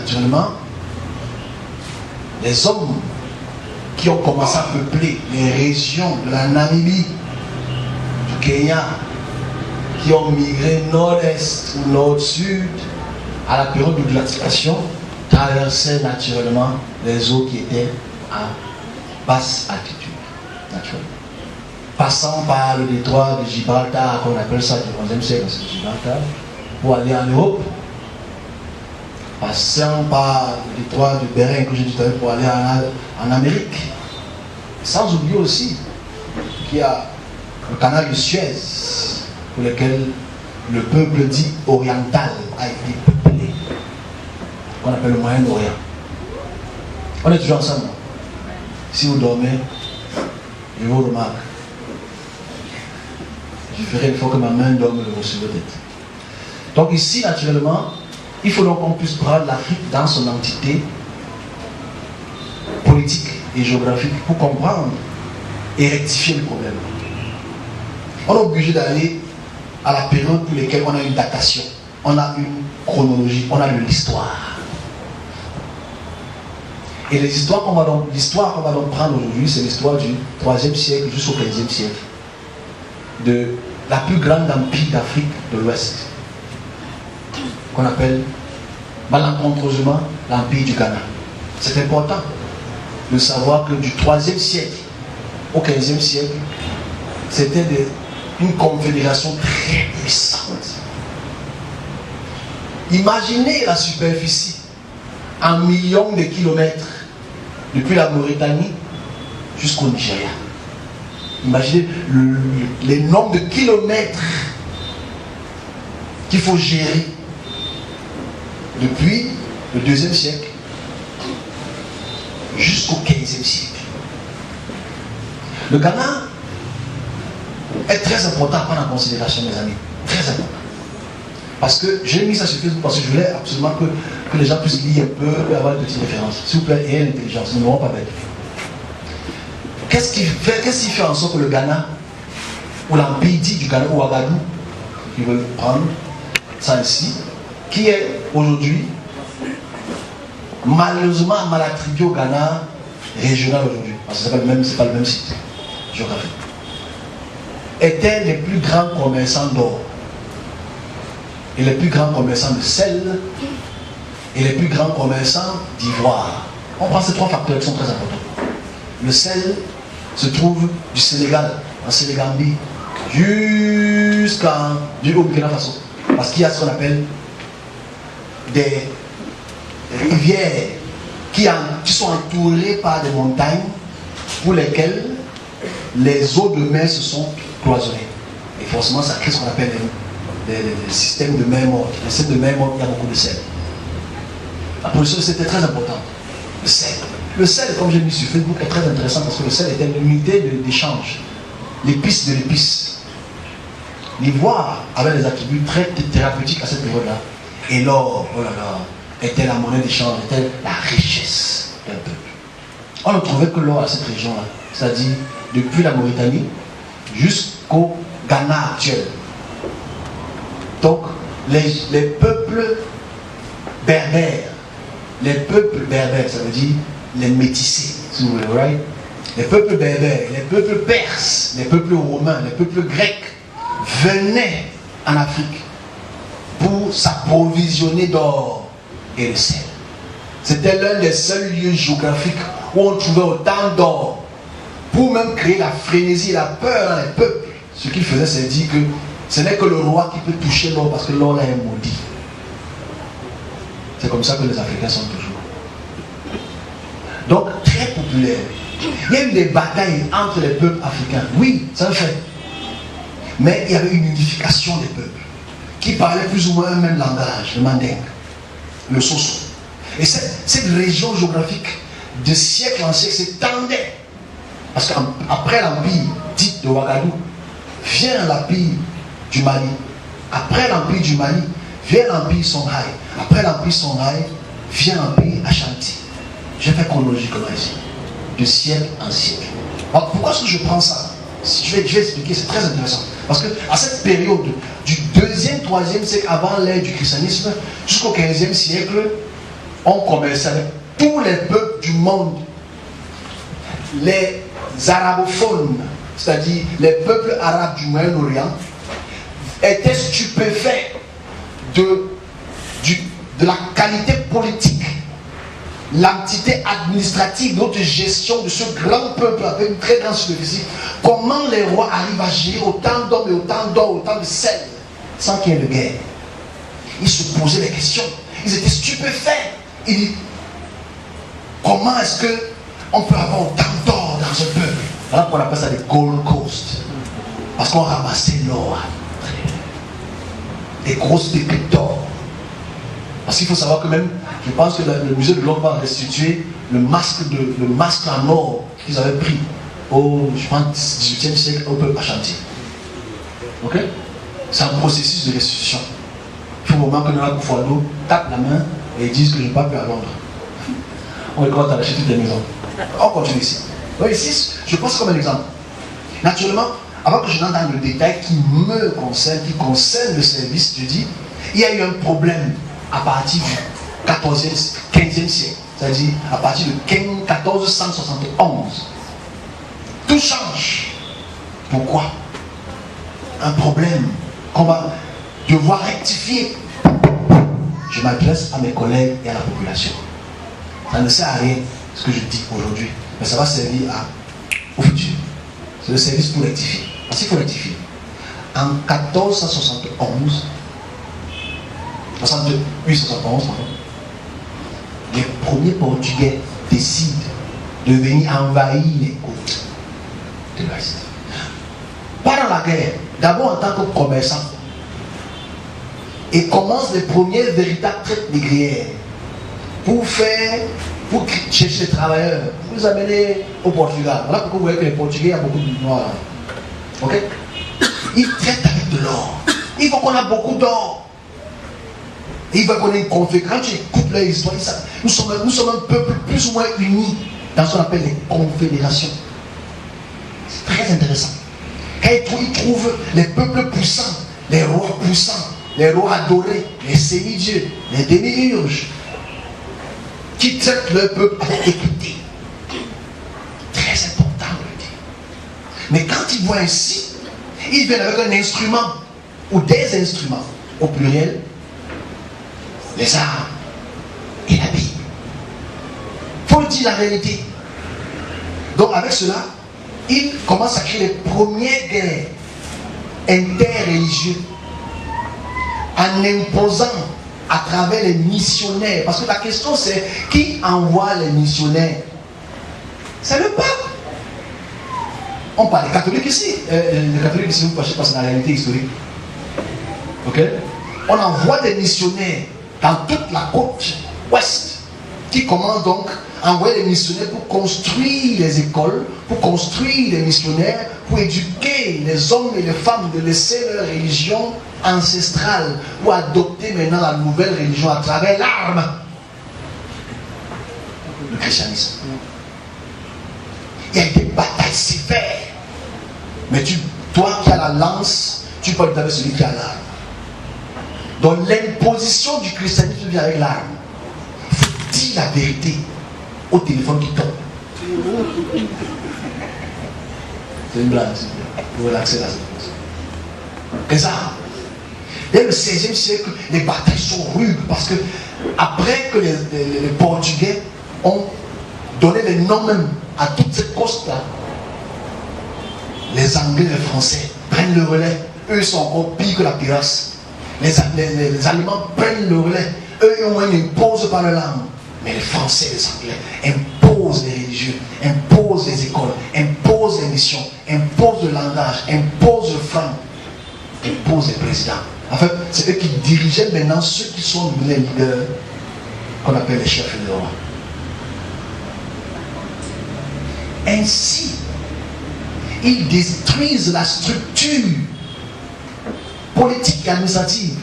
naturellement, les hommes qui ont commencé à peupler les régions de la Namibie, du Kenya, qui ont migré nord-est ou nord-sud à la période de glaciation, traversaient naturellement les eaux qui étaient à basse altitude, naturellement. Passant par le détroit de Gibraltar, qu'on appelle ça du 11e siècle, c'est Gibraltar, pour aller en Europe, passant par le détroit de Bering, que j'ai dit tout à l'heure, pour aller en Amérique. Sans oublier aussi qu'il y a le canal de Suez, pour lequel le peuple dit oriental a été peuplé, qu'on appelle le Moyen-Orient. On est toujours ensemble. Si vous dormez, je vous remarque. Je ferai une fois que ma main dorme sur votre tête. Donc ici, naturellement, il faut donc qu'on puisse prendre l'Afrique dans son entité politique et géographique pour comprendre et rectifier le problème. On est obligé d'aller à la période pour laquelle on a une datation, on a une chronologie, on a de l'histoire. Et l'histoire qu'on va donc prendre aujourd'hui, c'est l'histoire du 3e siècle jusqu'au 15e siècle de la plus grande empire d'Afrique de l'Ouest, qu'on appelle malencontreusement l'empire du Ghana. C'est important de savoir que du 3e siècle au 15e siècle, c'était une confédération très puissante. Imaginez la superficie en millions de kilomètres depuis la Mauritanie jusqu'au Nigeria. Imaginez les nombres de kilomètres qu'il faut gérer depuis le 2e siècle jusqu'au 15e siècle. Le Ghana est très important à prendre en considération, mes amis. Très important. Parce que j'ai mis ça sur Facebook parce que je voulais absolument que les gens puissent lire un peu et avoir une petite référence. S'il vous plaît, ayez l'intelligence, nous n'aurons pas bête. Qu'est-ce qui fait en sorte que le Ghana, ou l'empire dit du Ghana, ou Ouagadougou, qui veut prendre ça ici, qui est aujourd'hui malheureusement mal attribué au Ghana régional aujourd'hui, parce que c'est pas le même site géographique, étaient les plus grands commerçants d'or et les plus grands commerçants de sel et les plus grands commerçants d'ivoire. On prend ces trois facteurs qui sont très importants. Le sel se trouve du Sénégal, en Sénégambie, jusqu'au Burkina Faso. Parce qu'il y a ce qu'on appelle des rivières qui sont entourées par des montagnes pour lesquelles les eaux de mer se sont cloisonnées. Et forcément, ça crée ce qu'on appelle des systèmes de mer morte. Les systèmes de mer morte, il y a beaucoup de sel. La production, c'était très important. Le sel. Le sel, comme j'ai mis sur Facebook, est très intéressant parce que le sel était une unité d'échange. L'épice de l'épice. L'ivoire avait des attributs très thérapeutiques à cette période-là. Et l'or, oh là là, était la monnaie d'échange, était la richesse d'un peuple. On ne trouvait que l'or à cette région-là. C'est-à-dire depuis la Mauritanie jusqu'au Ghana actuel. Donc, les peuples berbères, ça veut dire les métissés, si vous voulez, right? Les peuples berbères, les peuples perses, les peuples romains, les peuples grecs venaient en Afrique pour s'approvisionner d'or et de sel. C'était l'un des seuls lieux géographiques où on trouvait autant d'or pour même créer la frénésie et la peur dans les peuples. Ce qu'il faisait, c'est dire que ce n'est que le roi qui peut toucher l'or parce que l'or là est maudit. C'est comme ça que les Africains sont toujours. Donc, très populaire. Il y a eu des batailles entre les peuples africains. Oui, c'est un fait. Mais il y avait une unification des peuples qui parlaient plus ou moins un même langage, le mandingue, le soso. Et cette région géographique, de siècle en siècle, s'étendait. Parce qu'après l'empire dit de Ouagadougou, vient l'empire du Mali. Après l'empire du Mali, vient l'empire Songhai. Après l'empire Songhai, vient l'empire Ashanti. J'ai fait chronologiquement ici, de siècle en siècle. Alors, pourquoi est-ce que je prends ça? Je vais expliquer, c'est très intéressant. Parce qu'à cette période, du 2e, 3e siècle avant l'ère du christianisme, jusqu'au 15e siècle, on commerçait avec tous les peuples du monde. Les arabophones, c'est-à-dire les peuples arabes du Moyen-Orient, étaient stupéfaits de la qualité politique, l'entité administrative, notre gestion de ce grand peuple avec une très grande superficie. Comment les rois arrivent à gérer autant d'hommes et autant d'or, autant de sel, sans qu'il y ait de guerre? Ils se posaient des questions. Ils étaient stupéfaits. Ils disent, comment est-ce qu'on peut avoir autant d'or dans un peuple? Alors qu'on appelle ça des Gold Coast. Parce qu'on ramassait l'or. Des grosses pépites d'or. Parce qu'il faut savoir que même, je pense que le musée de l'or va restituer le masque en or qu'ils avaient pris au, je pense, 18e siècle au peuple Ashanti. Ok? C'est un processus de restitution. Il faut au moment que Nana Akufo-Addo tape la main et disent que je n'ai pas pu à Londres. On recommence à lâcher toutes les maisons. On continue ici. Donc ici, je pense comme un exemple. Naturellement, avant que je n'entre dans le détail qui me concerne, qui concerne le service, je dis, il y a eu un problème à partir du 15e siècle, c'est-à-dire à partir de 1471. Tout change. Pourquoi? Un problème qu'on va devoir rectifier. Je m'adresse à mes collègues et à la population. Ça ne sert à rien ce que je dis aujourd'hui, mais ça va servir au futur. C'est le service pour rectifier. Parce qu'il faut rectifier. En 1471, 1871, les premiers Portugais décident de venir envahir les côtes de l'Ouest. Pas dans la guerre, d'abord en tant que commerçant. Et commencent les premières véritables traites négrières pour chercher les travailleurs, pour les amener au Portugal. Voilà pourquoi vous voyez que les Portugais, il y a beaucoup de noirs. Ok? Ils traitent avec de l'or. Il faut qu'on a beaucoup d'or. Et il va qu'on ait une confédération. Quand tu écoutes leur histoire, nous sommes un peuple plus ou moins uni dans ce qu'on appelle les confédérations. C'est très intéressant. Quand ils trouvent les peuples puissants, les rois puissants, les rois adorés, les semi-dieux, les démiurges, qui traitent leur peuple avec équité. Très important de le dire. Mais quand ils voient ainsi, ils viennent avec un instrument ou des instruments, au pluriel, les armes et la Bible. Il faut dire la réalité. Donc avec cela, ils commencent à créer les premières guerres interreligieuses en imposant à travers les missionnaires. Parce que la question c'est qui envoie les missionnaires? C'est le pape. On parle des catholiques ici. Les catholiques ici, vous ne pas, c'est la réalité historique. Ok? On envoie des missionnaires dans toute la côte ouest qui commencent donc à envoyer des missionnaires pour construire les écoles, pour construire des missionnaires, pour éduquer les hommes et les femmes de laisser leur religion ancestrale pour adopter maintenant la nouvelle religion à travers l'arme, le christianisme. Il y a des batailles sévères. Mais toi qui as la lance, tu peux être avec celui qui a l'arme. Donc l'imposition du christianisme vient avec l'arme. Il faut dire la vérité au téléphone qui tombe. C'est une blague. Vous relaxez la séquence. C'est ça. Dès le 16e siècle, les batailles sont rudes parce que après que les Portugais ont donné les noms même à toutes ces côtes-là, les Anglais et les Français prennent le relais. Eux sont encore pires que la pirasse. Les Allemands prennent le relais. Eux, au moins, ils imposent par la langue. Mais les Français et les Anglais imposent les religieux, imposent les écoles, imposent les missions, imposent le langage, imposent le franc, imposent les présidents. En fait, c'est eux qui dirigeaient maintenant ceux qui sont les leaders qu'on appelle les chefs de roi. Ainsi, ils détruisent la structure politique et administrative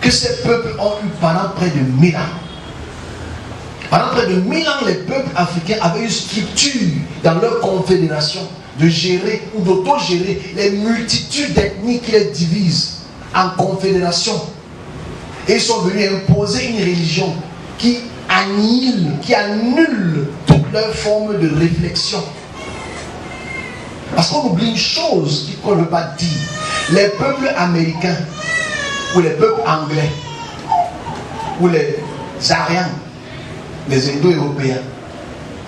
que ces peuples ont eu pendant près de 1000 ans. Pendant près de 1000 ans, les peuples africains avaient une structure dans leur confédération de gérer ou d'autogérer les multitudes d'ethnies qui les divisent en confédération. Et ils sont venus imposer une religion qui annule toute leur forme de réflexion. Parce qu'on oublie une chose qu'on ne veut pas dire. Les peuples américains, ou les peuples anglais, ou les Ariens, les Indo-Européens,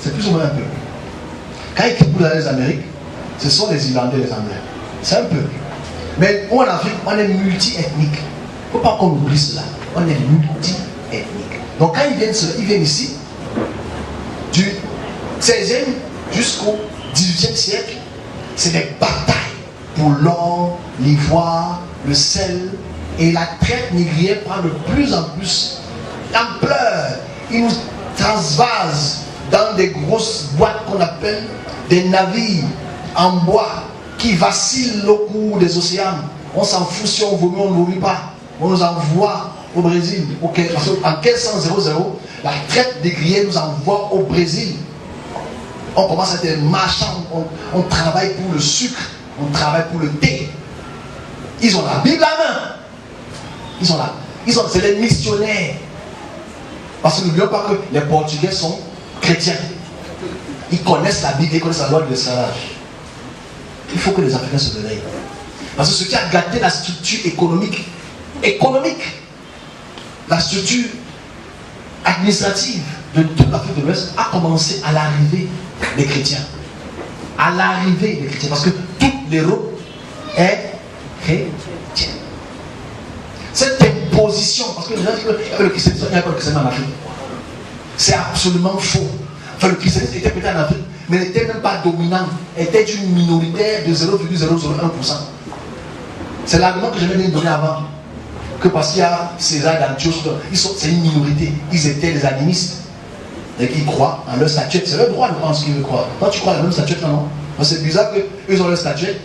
c'est plus ou moins un peuple. Quand ils quittent dans les Amériques, ce sont les Irlandais et les Anglais. C'est un peuple. Mais en Afrique, on est multi-ethnique. Il ne faut pas qu'on oublie cela. On est multi-ethnique. Donc quand ils viennent ici, du 16e jusqu'au 18e siècle, c'est des batailles pour l'or, l'ivoire, le sel, et la traite négrière prend de plus en plus d'ampleur. Ils nous transvasent dans des grosses boîtes qu'on appelle des navires en bois qui vacillent au cours des océans. On s'en fout si on vomit, on ne vomit pas. On nous envoie au Brésil. Okay. Parce qu'en 1500, la traite négrière nous envoie au Brésil. On commence à être des marchands, on travaille pour le sucre, on travaille pour le thé. Ils ont la Bible à main. C'est les missionnaires. Parce que n'oublions pas que les Portugais sont chrétiens. Ils connaissent la Bible, ils connaissent la loi de l'esclavage. Il faut que les Africains se réveillent. Parce que ce qui a gâté la structure économique, la structure administrative de toute l'Afrique de l'Ouest a commencé à l'arrivée des chrétiens. Parce que toute l'Europe est chrétienne. Cette imposition, parce que les gens disent que le christianisme, il n'y a pas de christianisme en Afrique. C'est absolument faux. Enfin, le christianisme était peut-être en Afrique, mais il n'était même pas dominant. Il était une minorité de 0,001%. C'est l'argument que je viens de donner avant. Que parce qu'il y a César d'Antioche, c'est une minorité. Ils étaient des animistes. Et qui croient en leur statuette. C'est leur droit de croire en ce qu'ils veulent croire. Toi, tu crois à la même statuette, non? C'est bizarre qu'eux ont leur statuette.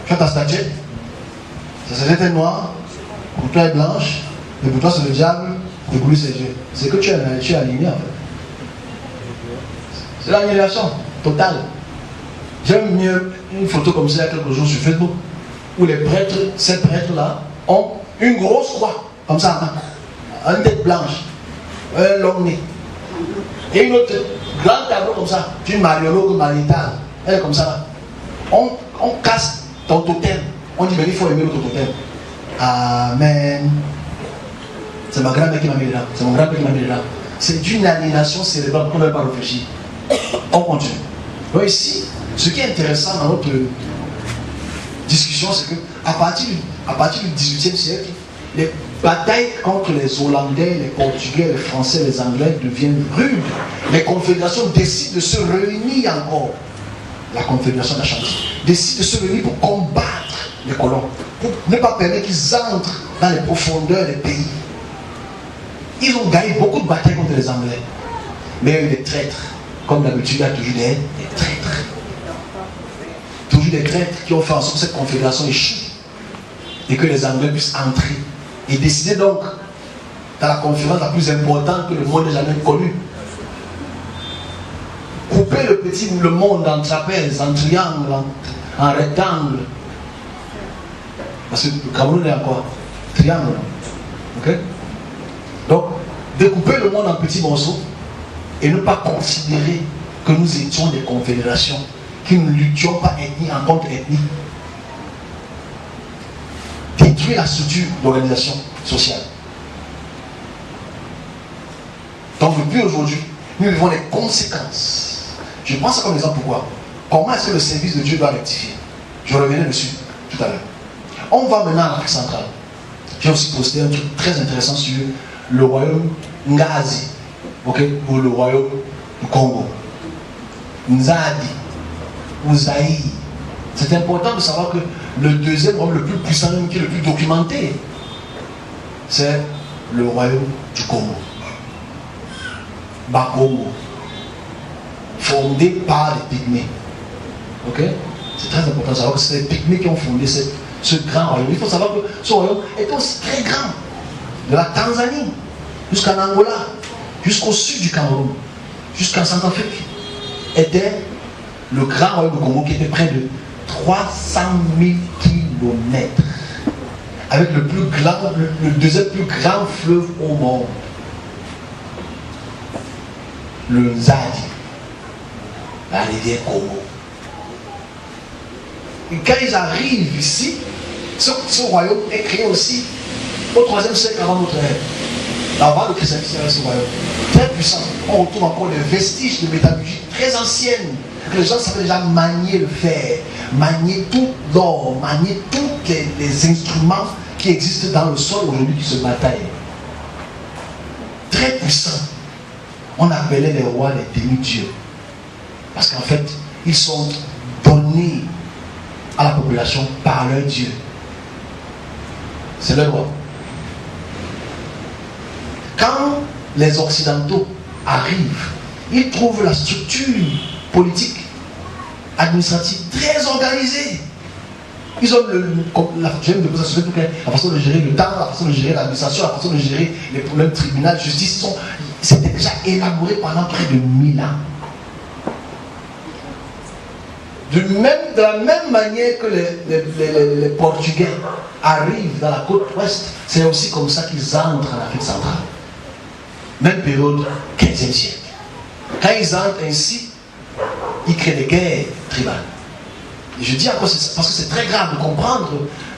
Tu as ta statuette. Ça c'était noir. Pour toi, elle est blanche. Et pour toi, c'est le diable. Et pour lui, c'est Dieu. C'est que tu es aligné, en fait. C'est l'annihilation totale. J'aime mieux une photo comme ça il y a quelques jours sur Facebook. Où les prêtres, ces prêtres-là, ont une grosse croix. Comme ça, une tête blanche. Un long nez. Et une autre grand tableau comme ça, une mariologue mariétale. Elle est comme ça. On casse ton totem. On dit, mais il faut aimer l'autre totem. Amen. C'est ma grand-mère qui m'a mis là. C'est mon grand-père qui m'a mis là. C'est d'une aliénation cérébrale qu'on ne va pas réfléchir. On continue. Donc ici, ce qui est intéressant dans notre discussion, c'est qu'à partir du XVIIIe siècle, les batailles contre les Hollandais, les Portugais, les Français, les Anglais deviennent rudes. Les confédérations décident de se réunir encore. La confédération d'Ashanti décide de se réunir pour combattre les colons, pour ne pas permettre qu'ils entrent dans les profondeurs des pays. Ils ont gagné beaucoup de batailles contre les Anglais. Mais il y a eu des traîtres. Comme d'habitude, il y a toujours des traîtres. Toujours des traîtres qui ont fait en sorte que cette confédération échoue. Et que les Anglais puissent entrer. Et décider donc, dans la conférence la plus importante que le monde n'ait jamais connue, couper le monde en trapèze, en triangle, en rectangle. Parce que le Cameroun est en quoi? Triangle. Ok? Donc, découper le monde en petits morceaux et ne pas considérer que nous étions des confédérations, que nous ne luttions pas ethnie en contre ethnie. Détruire la structure d'organisation sociale. Donc, depuis aujourd'hui, nous vivons les conséquences. Je prends ça comme exemple pourquoi. Comment est-ce que le service de Dieu doit rectifier? Je reviendrai dessus tout à l'heure. On va maintenant à l'Afrique centrale. J'ai aussi posté un truc très intéressant sur le royaume Ngazi, ok, ou le royaume du Congo. Nzadi, ou Zaïre. C'est important de savoir que le deuxième royaume le plus puissant, qui est le plus documenté, c'est le royaume du Congo. Bakongo. Fondé par les Pygmées. Ok? C'est très important de savoir que c'est les Pygmées qui ont fondé ce grand royaume. Il faut savoir que ce royaume est aussi très grand. De la Tanzanie jusqu'en Angola, jusqu'au sud du Cameroun, jusqu'en Centrafrique, était le grand royaume du Congo qui était près de 300 000 kilomètres. Avec le deuxième plus grand fleuve au monde. le Nzadi, la rivière Congo. Et quand ils arrivent ici, ce royaume est créé aussi au 3e siècle avant notre ère. Avant le christianisme, c'est ce royaume très puissant. On retrouve encore des vestiges de métallurgie très anciennes. Les gens savaient déjà manier le fer, manier tout l'or, manier tous les instruments qui existent dans le sol aujourd'hui qui se bataillent. Très puissant. On appelait les rois les demi-dieux. Parce qu'en fait, ils sont donnés à la population par leur Dieu. C'est leur roi. Quand les Occidentaux arrivent, ils trouvent la structure politique, administrative très organisée. Ils ont la façon de gérer le temps, la façon de gérer l'administration, la façon de gérer les problèmes tribunal, justice. C'était déjà élaboré pendant près de 1000 ans. De la même manière que les Portugais arrivent dans la côte ouest, c'est aussi comme ça qu'ils entrent en Afrique centrale. Même période, 15e siècle. Quand ils entrent ainsi, ils créent des guerres tribales. Et je dis encore parce que c'est très grave de comprendre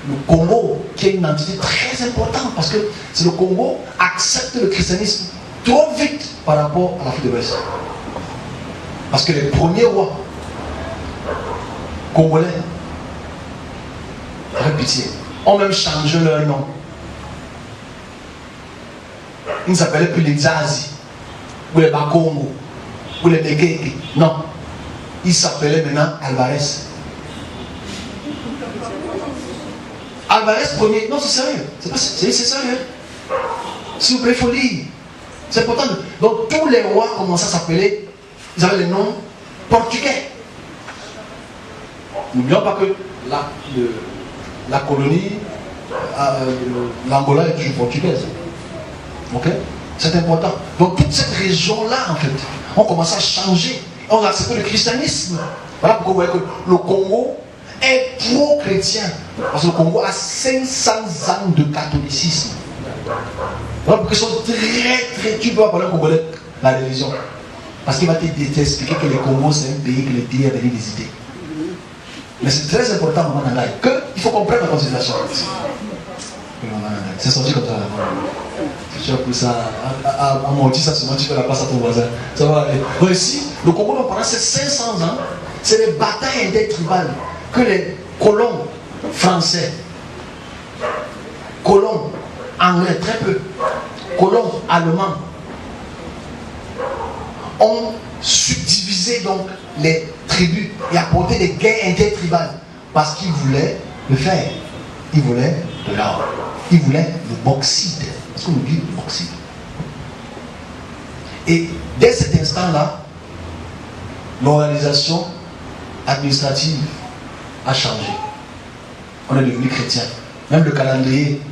le Congo, qui est une entité très importante, parce que c'est le Congo accepte le christianisme trop vite par rapport à l'Afrique de l'Ouest. Parce que les premiers rois congolais, avec pitié, ont même changé leur nom. Ils ne s'appelaient plus les Zazi, ou les Bakongo, ou les Bekeke. Non. Ils s'appelaient maintenant Alvarez. Alvarez premier. Non, c'est sérieux. C'est sérieux. S'il vous plaît, il faut lire. C'est important. Donc tous les rois commençaient à s'appeler, ils avaient les noms portugais. N'oublions pas que la colonie, l'Angola est toujours portugaise. Ok? C'est important. Donc toute cette région-là, en fait, on commence à changer. On a accepté le christianisme. Voilà pourquoi vous voyez que le Congo est pro-chrétien. Parce que le Congo a 500 ans de catholicisme. Voilà pourquoi ils sont très... Tu peux parler au Congolais, la religion. Parce qu'il va t'expliquer que le Congo, c'est un pays que le Dieu est venu visiter. Mais c'est très important, Maman Nangaï, qu'il faut comprendre la considération. C'est sorti comme ça. Tu as pris ça, à monter ça, souvent tu fais la passe à ton voisin. Ça va aller. Donc ici, le Congo, pendant ces 500 ans, c'est les batailles intertribales que les colons français, colons anglais, très peu, colons allemands, ont subdivisé donc les tribus et apporté des guerres intertribales parce qu'ils voulaient le faire. Ils voulaient de l'or. Ils voulaient le bauxite. Parce qu'on oublie le bauxite. Et dès cet instant-là, l'organisation administrative a changé. On est devenu chrétien. Même le calendrier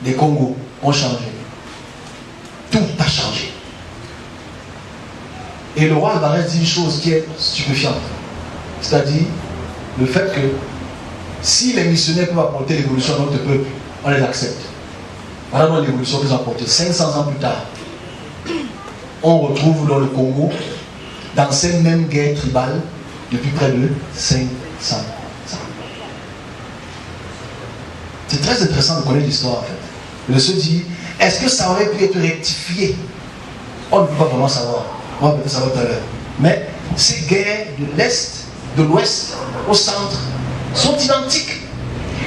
des Congo ont changé. Tout a changé. Et le roi Alvarez dit une chose qui est stupéfiante. C'est-à-dire le fait que si les missionnaires peuvent apporter l'évolution à notre peuple, on les accepte. Voilà l'évolution qu'ils ont apportée. 500 ans plus tard, on retrouve dans le Congo, dans ces mêmes guerres tribales, depuis près de 500 ans. C'est très intéressant de connaître l'histoire en fait. Le se dit, est-ce que ça aurait pu être rectifié? On ne peut pas vraiment savoir. On va peut-être savoir tout à l'heure. Mais ces guerres de l'Est, de l'Ouest, au centre, sont identiques.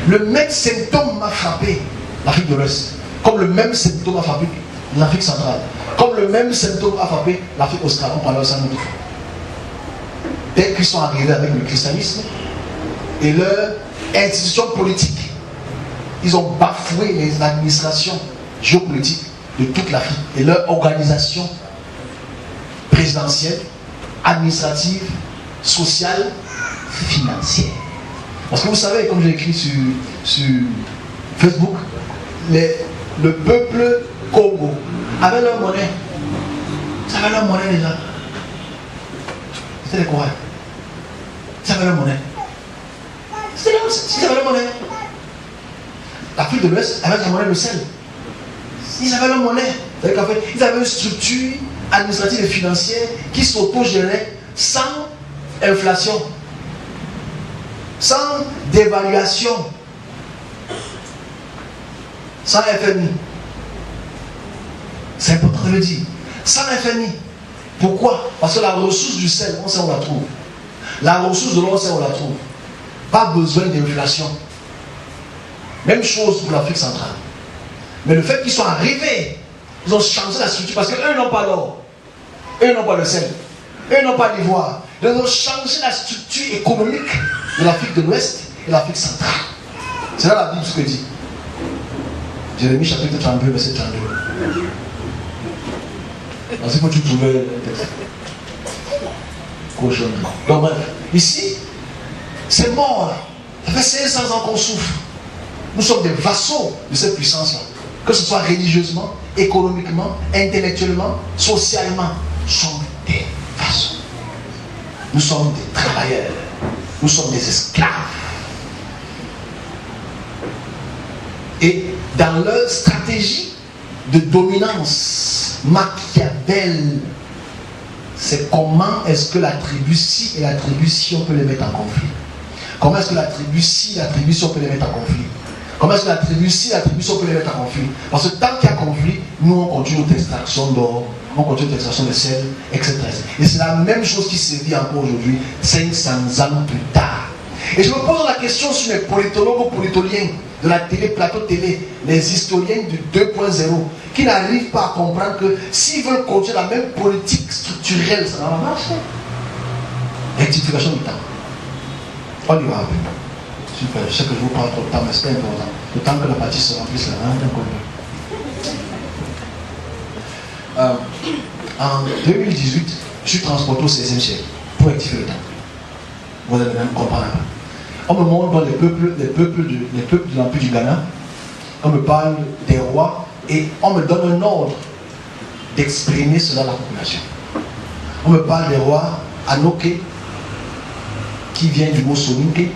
Le même symptôme m'a frappé l'Afrique de l'Ouest, comme le même symptôme a frappé l'Afrique centrale, comme le même symptôme a frappé l'Afrique australe. On parle de ça. Dès qu'ils sont arrivés avec le christianisme et leur institution politique, ils ont bafoué les administrations géopolitiques de toute l'Afrique et leur organisation présidentielle, administrative, sociale, financière. Parce que vous savez, comme j'ai écrit sur Facebook, le peuple Congo avait leur monnaie. Ils avaient leur monnaie déjà. C'était les Coréens. Ils avaient leur monnaie. Ils avaient leur monnaie. L'Afrique de l'Ouest avait sa monnaie de sel. Ils avaient leur monnaie. C'est-à-dire qu'en fait, ils avaient une structure administratives et financières qui s'autogéraient sans inflation, sans dévaluation, sans FMI. C'est important de le dire. Sans FMI. Pourquoi? Parce que la ressource du sel, on sait où on la trouve. La ressource de l'eau, on sait où on la trouve. Pas besoin d'inflation. Même chose pour l'Afrique centrale. Mais le fait qu'ils soient arrivés, ils ont changé la structure parce qu'eux n'ont pas l'or. Eux n'ont pas le sel. Eux n'ont pas l'ivoire. Ils ont changé la structure économique de l'Afrique de l'Ouest et l'Afrique centrale. C'est là la Bible ce que dit. Jérémie chapitre 32, verset 32. Alors, il faut que tu trouves le texte. Cochon. Donc bref, ici, c'est mort là. Ça fait 500 ans qu'on souffre. Nous sommes des vassaux de cette puissance-là. Que ce soit religieusement, économiquement, intellectuellement, socialement. Nous sommes des vassaux. Nous sommes des travailleurs. Nous sommes des esclaves. Et dans leur stratégie de dominance, Machiavel, c'est comment est-ce que la tribu ci et la tribu ci on peut les mettre en conflit. Comment est-ce que la tribu ci et la tribu ci on peut les mettre en conflit. Comment est-ce que la tribu ci et la tribu ci on peut les mettre en conflit. Parce que tant qu'il y a conflit, nous on continue notre extraction d'or, on continue notre extraction de sel, etc. Et c'est la même chose qui se vit encore aujourd'hui, 500 ans plus tard. Et je me pose la question sur les politologues ou politoliens de la télé, plateau télé, les historiens du 2.0, qui n'arrivent pas à comprendre que s'ils veulent continuer la même politique structurelle, ça va marcher. Rectification du temps. On y va. Super, je sais que je vous parle trop de temps, mais c'est important. Le temps que la partie se remplisse là, en 2018, je suis transporté au 16e siècle pour rectifier le temps. Vous allez même comprendre. On me montre dans les peuples de l'Empire du Ghana, on me parle des rois et on me donne un ordre d'exprimer cela à la population. On me parle des rois Anoké, qui vient du mot Soninké,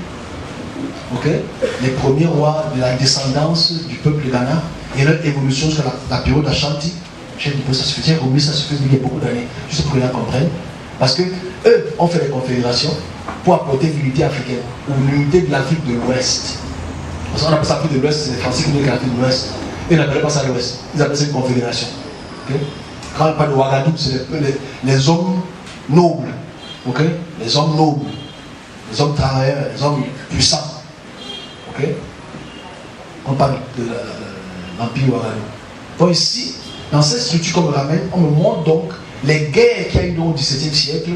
okay? Les premiers rois de la descendance du peuple de Ghana et leur évolution jusqu'à la période d'Ashanti. J'ai dit que ça se faisait remis, ça se faisait il y a beaucoup d'années, juste pour que les gens comprennent. Parce que eux ont fait des confédérations pour apporter l'unité africaine, ou l'unité de l'Afrique de l'Ouest. Parce qu'on appelle ça l'Afrique de l'Ouest, c'est les Français qui veulent l'Afrique de l'Ouest. Ils n'appellent pas ça l'Ouest, ils appellent ça une confédération. Okay? Quand on parle de Ouagadougou, c'est les hommes nobles. Okay? Les hommes nobles, les hommes travailleurs, les hommes puissants. Okay? On parle de l'Empire Ouagadougou. Donc ici, dans cette structure qu'on me ramène, on me montre donc les guerres qu'il y a eu au XVIIe siècle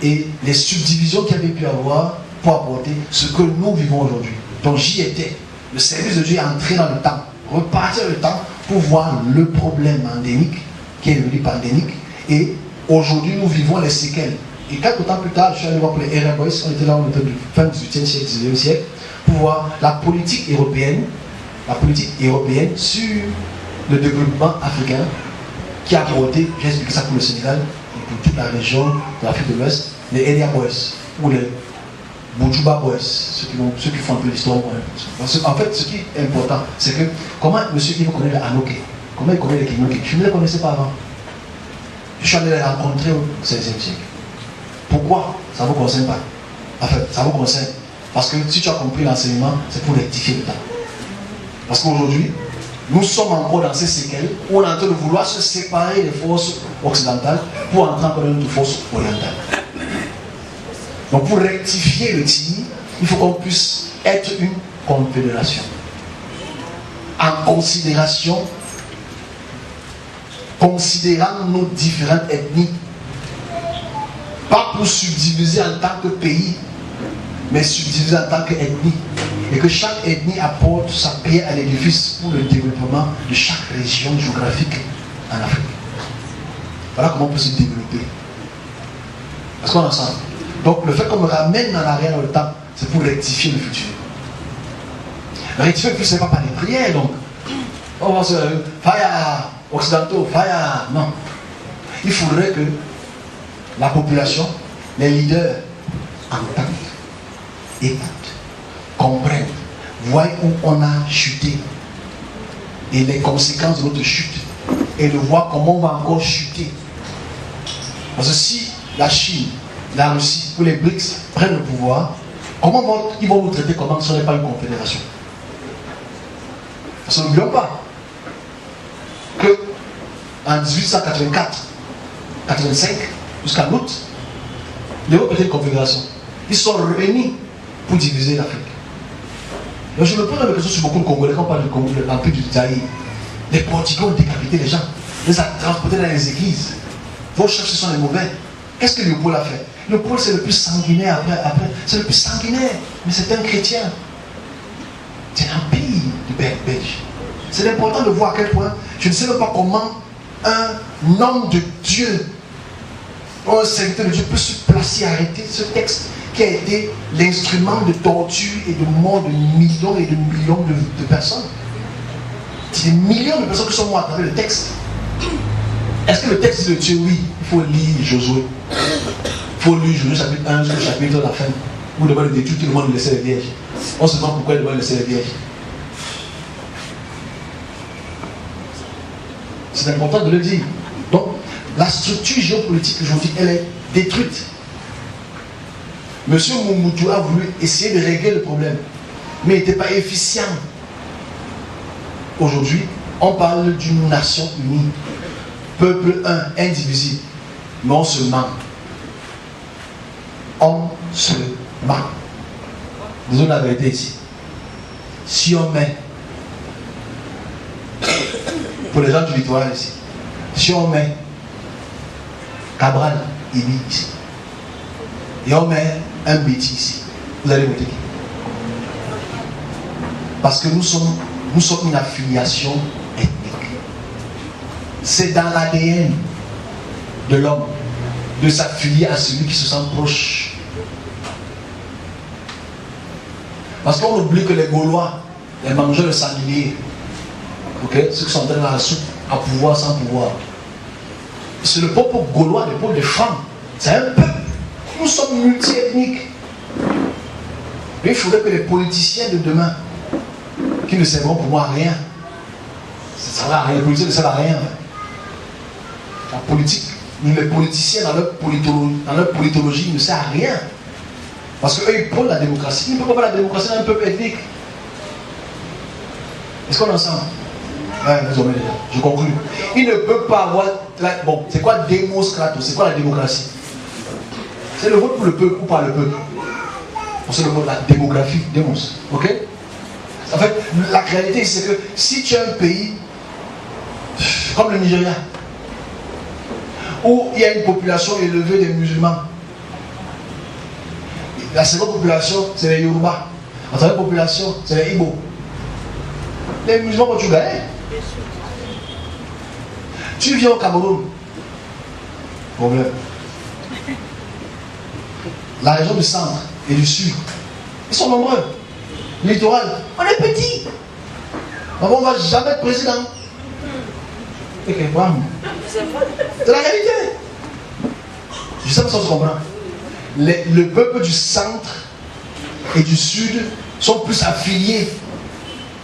et les subdivisions qu'il y avait pu avoir pour apporter ce que nous vivons aujourd'hui. Donc j'y étais. Le service de Dieu est entré dans le temps, repartir le temps pour voir le problème endémique qui est devenu pandémique. Et aujourd'hui, nous vivons les séquelles. Et quelques temps plus tard, je suis allé voir pour les Air Boys, on était là, on était du fin 18e siècle, 19e siècle, pour voir la politique européenne sur le développement africain qui a apporté, j'ai expliqué ça pour le Sénégal et pour toute la région de l'Afrique de l'Ouest, les Elia Boys ou les Boujouba Boys, ceux qui font un peu l'histoire. Parce qu'en fait, ce qui est important, c'est que comment M. Yves connaît les Anoké, comment il connaît les Kinoké. Je ne les connaissais pas avant. Je suis allé les rencontrer au XVIe siècle. Pourquoi? Ça ne vous concerne pas. En fait, ça vous concerne. Parce que si tu as compris l'enseignement, c'est pour rectifier le temps. Parce qu'aujourd'hui, nous sommes encore dans ces séquelles où on est en train de vouloir se séparer des forces occidentales pour entrer encore dans une force orientale. Donc pour rectifier le tir, il faut qu'on puisse être une confédération. En considérant nos différentes ethnies. Pas pour subdiviser en tant que pays, mais subdiviser en tant qu'ethnie. Et que chaque ethnie apporte sa pierre à l'édifice pour le développement de chaque région géographique en Afrique. Voilà comment on peut se développer. Est-ce qu'on est ensemble? Donc le fait qu'on me ramène en arrière dans le temps, c'est pour rectifier le futur. Rectifier le futur, ce n'est pas par les prières, donc. On va se fire, occidentaux, fire. Non. Il faudrait que la population, les leaders, entendent, écoutent, comprennent, voient où on a chuté et les conséquences de notre chute et de voir comment on va encore chuter Parce que si la Chine, la Russie ou les BRICS prennent le pouvoir, comment ils vont nous traiter comment ce n'est pas une confédération? Parce que n'oublions pas que en 1884, 85, jusqu'à août, l'Europe était une confédération. Ils sont réunis pour diviser l'Afrique. Donc je me pose la question sur beaucoup de Congolais, quand on parle du Congo, de l'Empire du Zaïre. Les Portugais ont décapité les gens, les a transportés dans les églises. Vos chefs, ce sont les mauvais. Qu'est-ce que Léopold a fait? Léopold, c'est le plus sanguinaire après. C'est le plus sanguinaire, mais c'est un chrétien. C'est l'Empire du Belge. C'est important de voir à quel point, je ne sais même pas comment un homme de Dieu, un serviteur de Dieu peut se placer, arrêter ce texte qui a été l'instrument de torture et de mort de millions et de millions de personnes. C'est des millions de personnes qui sont mortes à travers le texte. Est-ce que le texte dit de Dieu? Oui, il faut lire Josué. Il faut lire Josué chapitre 1 jusqu'au chapitre de la fin. Vous devez le détruire, tout le monde laisser les vierges. On se demande pourquoi il doit laisser les vierges. C'est important de le dire. Donc, la structure géopolitique aujourd'hui, elle est détruite. Monsieur Mobutu a voulu essayer de régler le problème, mais il n'était pas efficient. Aujourd'hui, on parle d'une nation unie, peuple un, indivisible, mais on se ment. On se ment. Disons la vérité ici. Si on met, pour les gens du littoral ici, si on met Cabral, Ibi ici, et on met un Béti ici, vous allez voter qui? Parce que nous sommes une affiliation ethnique. C'est dans l'ADN de l'homme de s'affilier à celui qui se sent proche. Parce qu'on oublie que les Gaulois, les mangeurs de sanglier, ceux qui sont dans la soupe à pouvoir sans pouvoir, c'est le peuple gaulois, le peuple des femmes. C'est un peuple. Nous sommes multi-ethniques. Il faudrait que les politiciens de demain, qui ne serviront pour moi à rien, ça ne sert à rien, les politiciens ne servent à rien. La politique, les politiciens dans leur politologie ne servent à rien. Parce qu'eux, ils prônent la démocratie. Ils ne peuvent pas la démocratie dans un peuple ethnique. Est-ce qu'on est ensemble? Ouais, je conclue. Ils ne peuvent pas avoir... Bon, c'est quoi démos kratos? C'est quoi la démocratie? C'est le vote pour le peuple ou pas le peuple? C'est le mot de la démographie, démos. Ok? En fait, la réalité, c'est que si tu as un pays comme le Nigeria, où il y a une population élevée des musulmans, la seconde population, c'est les Yoruba. La troisième population, c'est les Igbo. Les musulmans vont tout gagner. Tu viens au Cameroun, problème. La région du centre et du sud, ils sont nombreux. Le littoral, on est petit. Donc on ne va jamais être président. C'est la réalité. Je sais pas si on se comprend. Le peuple du centre et du sud sont plus affiliés.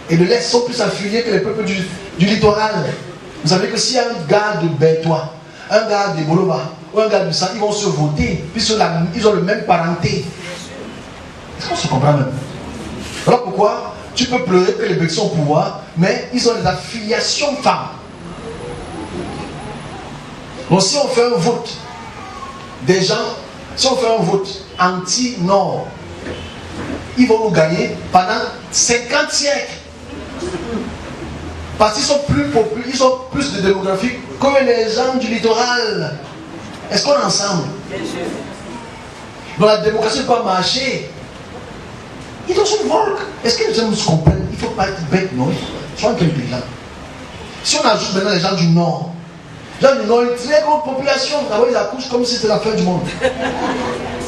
Et de l'Est sont plus affiliés que les peuples du littoral. Vous savez que s'il y a un gars de Bétois, un gars de Boloba, ou un gars du centre, ils vont se voter, puisqu'ils ont le même parenté. Est-ce qu'on se comprend même? Voilà pourquoi tu peux pleurer que les Bétis sont au pouvoir, mais ils ont des affiliations femmes. Donc si on fait un vote, des gens, si on fait un vote anti-Nord, ils vont nous gagner pendant 50 siècles. Parce qu'ils sont plus populaires, ils ont plus de démographie que les gens du littoral. Est-ce qu'on est ensemble? Donc la démocratie ne peut pas marcher. It doesn't work. Est-ce que les gens nous comprennent? Il ne faut pas être bête, non? Sois intelligent. Si on ajoute maintenant les gens du Nord, les gens du Nord, une très grande population, d'abord ils accouchent comme si c'était la fin du monde.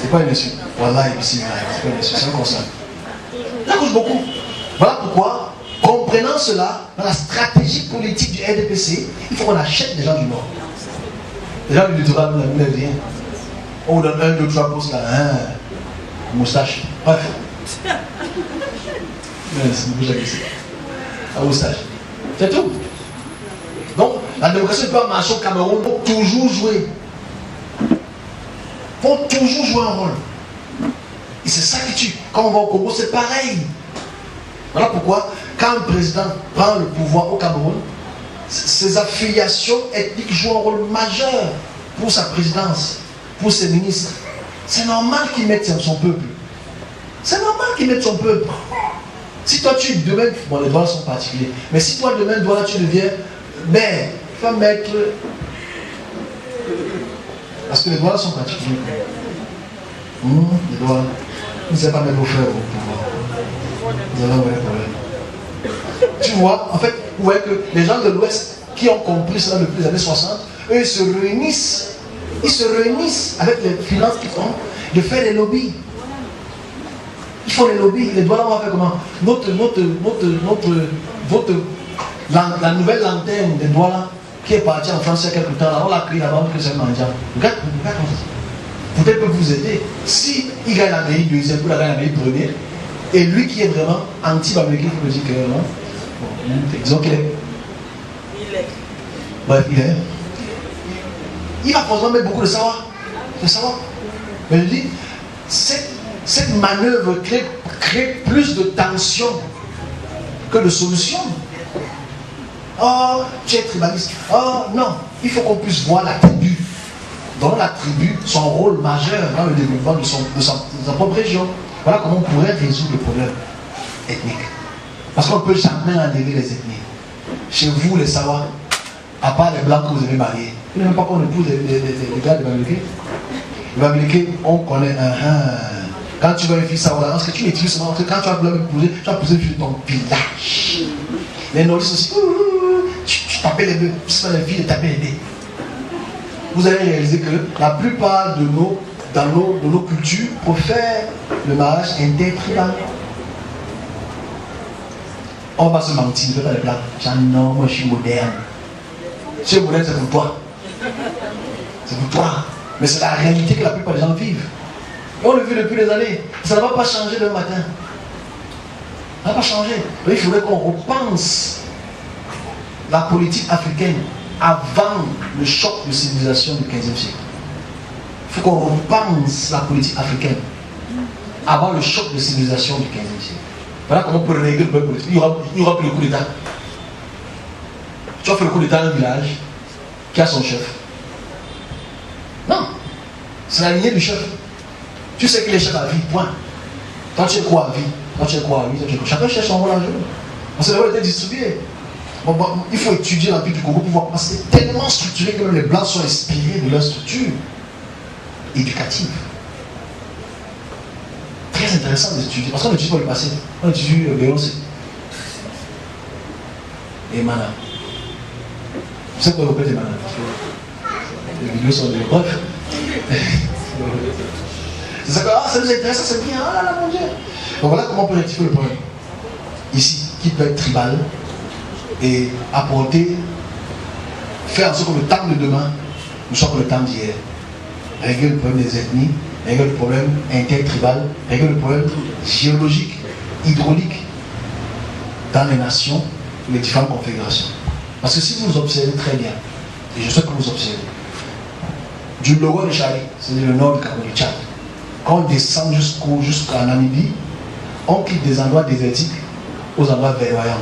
C'est pas une issue. Voilà, c'est pas une issue, c'est un constat. Ils accouchent beaucoup. Voilà pourquoi, comprenant cela, dans la stratégie politique du RDPC, il faut qu'on achète des gens du Nord. Les gens du littoral ne nous rien. On donne 1, 2, 3 postes là, moustache. Bref. Un moustache. C'est tout. Donc, la démocratie peut marcher au Cameroun pour toujours jouer. vont toujours jouer un rôle. Et c'est ça qui tue. Quand on va au Congo, c'est pareil. Voilà pourquoi, quand un président prend le pouvoir au Cameroun, ses affiliations ethniques jouent un rôle majeur pour sa présidence, pour ses ministres. C'est normal qu'il mette son peuple. C'est normal qu'il mette son peuple. Si toi tu demain, bon les Douala sont particuliers, mais si toi demain Douala tu deviens maire, tu vas mettre, parce que les Douala sont particuliers. Les Douala, vous ne savez pas mettre vos frères au pouvoir. Vous avez un vrai problème. Tu vois, en fait, vous voyez que les gens de l'Ouest qui ont compris cela depuis les années 60, eux ils se réunissent avec les finances qui font de faire des lobbies. Il faut les lobbies. Les Douala vont faire comment? La nouvelle lanterne des Douala qui est partie en France il y a quelques temps, là, on l'a créée là-bas, que c'est un mendiant. Regarde comme ça. Peut-être peut vous aider. Si il gagne la mairie deuxième, pour la gagner la mairie première, et lui qui est vraiment anti-Bamileke, il faut dire que non. Bon, disons qu'il est. Bref, il est. Il va forcément mettre beaucoup de savoir. Mais je dis, cette manœuvre crée plus de tension que de solution. Oh, tu es tribaliste. Oh, non. Il faut qu'on puisse voir la tribu. Dans la tribu, son rôle majeur dans le développement de sa propre région. Voilà comment on pourrait résoudre le problème ethnique. Parce qu'on ne peut jamais enlever les ethnies. Chez vous, les Sawa, à part les blancs que vous avez mariés, vous n'aimez pas qu'on épouse les gars de Bamileke. Les Bamileke, on connaît quand tu vois une fille Sawa, parce que tu l'utilises souvent, quand tu vas vouloir épouser, tu vas épouser une fille de ton village. Les nordistes aussi, tu tapais les deux, tu fais les filles de taper les deux. Vous allez réaliser que la plupart de nos cultures, pour faire le mariage intertribal, on va se mentir, ne fait pas les blagues. Non, moi je suis moderne. Je suis moderne, c'est pour toi. C'est pour toi. Mais c'est la réalité que la plupart des gens vivent. Et on le vit depuis des années. Ça ne va pas changer demain matin. Ça ne va pas changer. Mais il faudrait qu'on repense la politique africaine avant le choc de civilisation du 15e siècle. Il faut qu'on repense la politique africaine avant le choc de civilisation du 15e siècle. Voilà comment on peut régler le problème politique. Il n'y aura plus le coup d'État. Tu vas faire le coup d'État dans un village qui a son chef. Non. C'est la lignée du chef. Tu sais qu'il est chef à vie, point. Quand tu es quoi à vie, chacun cherche son rôle à jouer. Parce que le rôle était distribué. Bon, il faut étudier l'Empire du Congo pour voir, parce que c'est tellement structuré que même les Blancs sont inspirés de leur structure éducative. Très intéressant d'étudier, parce qu'on n'étudie pas le passé, on étudie Beyoncé et Mana. Vous savez quoi vous répétez Mana? Les vidéos sont de bref. C'est ça que ça nous intéresse, ça c'est bien, ah là là mon Dieu. Donc voilà comment on peut rectifier le problème. Ici, qui peut être tribal et apporter, faire en sorte que le temps de demain ne soit que le temps d'hier. Régler le problème des ethnies, régler le problème intertribal, régler le problème géologique, hydraulique dans les nations, les différentes configurations. Parce que si vous observez très bien, et je sais que vous observez, du Logo de Chali, c'est-à-dire le nord du Cameroun, du Tchad, quand on descend jusqu'à Namibie, on quitte des endroits désertiques aux endroits verdoyants.